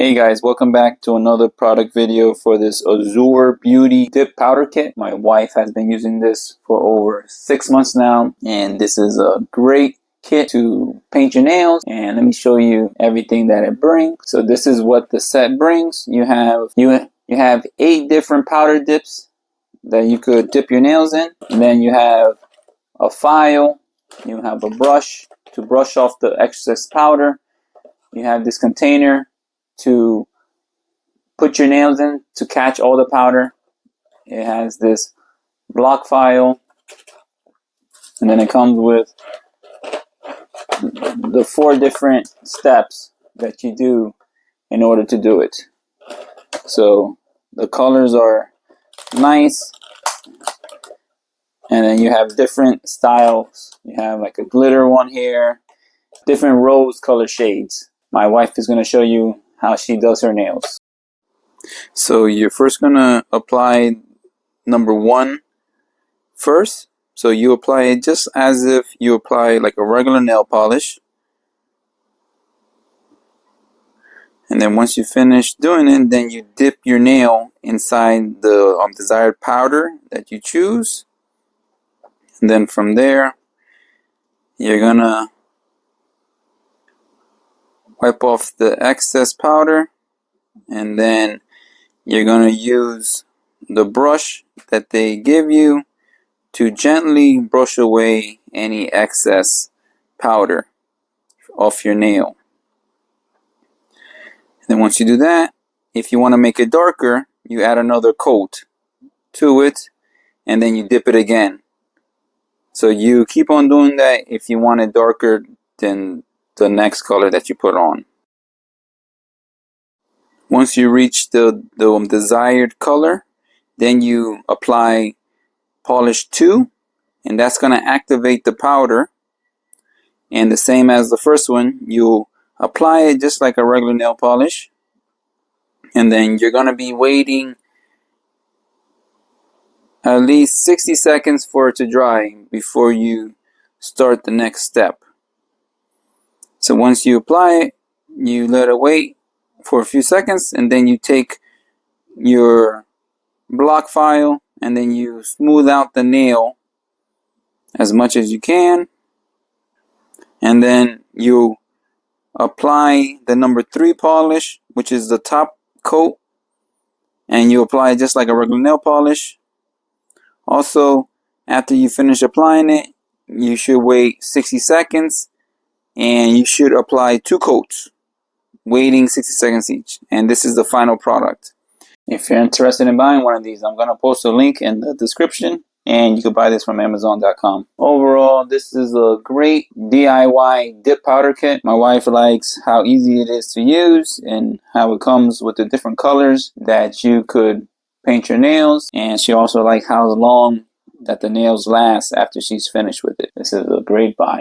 Hey guys, welcome back to another product video for this AZUREBEAUTY Dip Powder Kit. My wife has been using this for over 6 months now, and this is a great kit to paint your nails. And let me show you everything that it brings. So this is what the set brings. You have 8 different powder dips that you could dip your nails in. And then you have a file, you have a brush to brush off the excess powder. You have this container to put your nails in to catch all the powder. It has this block file, and then it comes with the 4 different steps that you do in order to do it. So the colors are nice, and then you have different styles. You have like a glitter one here, different rose color shades. My wife is going to show you how she does her nails. So you're first going to apply number 1 first. So you apply it just as if you apply like a regular nail polish. And then once you finish doing it, then you dip your nail inside the desired powder that you choose. And then from there, you're going to wipe off the excess powder, and then you're going to use the brush that they give you to gently brush away any excess powder off your nail. And then once you do that, if you want to make it darker, you add another coat to it, and then you dip it again. So you keep on doing that if you want it darker than the next color that you put on. Once you reach the desired color, then you apply polish 2, and that's going to activate the powder. And the same as the first one, you apply it just like a regular nail polish, and then you're going to be waiting at least 60 seconds for it to dry before you start the next step. So once you apply it, you let it wait for a few seconds, and then you take your block file and then you smooth out the nail as much as you can, and then you apply the number 3 polish, which is the top coat, and you apply it just like a regular nail polish. Also, after you finish applying it, you should wait 60 seconds, and you should apply 2 coats, waiting 60 seconds each. And this is the final product. If you're interested in buying one of these, I'm going to post a link in the description, and you can buy this from Amazon.com. Overall, this is a great DIY dip powder kit. My wife likes how easy it is to use and how it comes with the different colors that you could paint your nails. And she also likes how long that the nails last after she's finished with it. This is a great buy.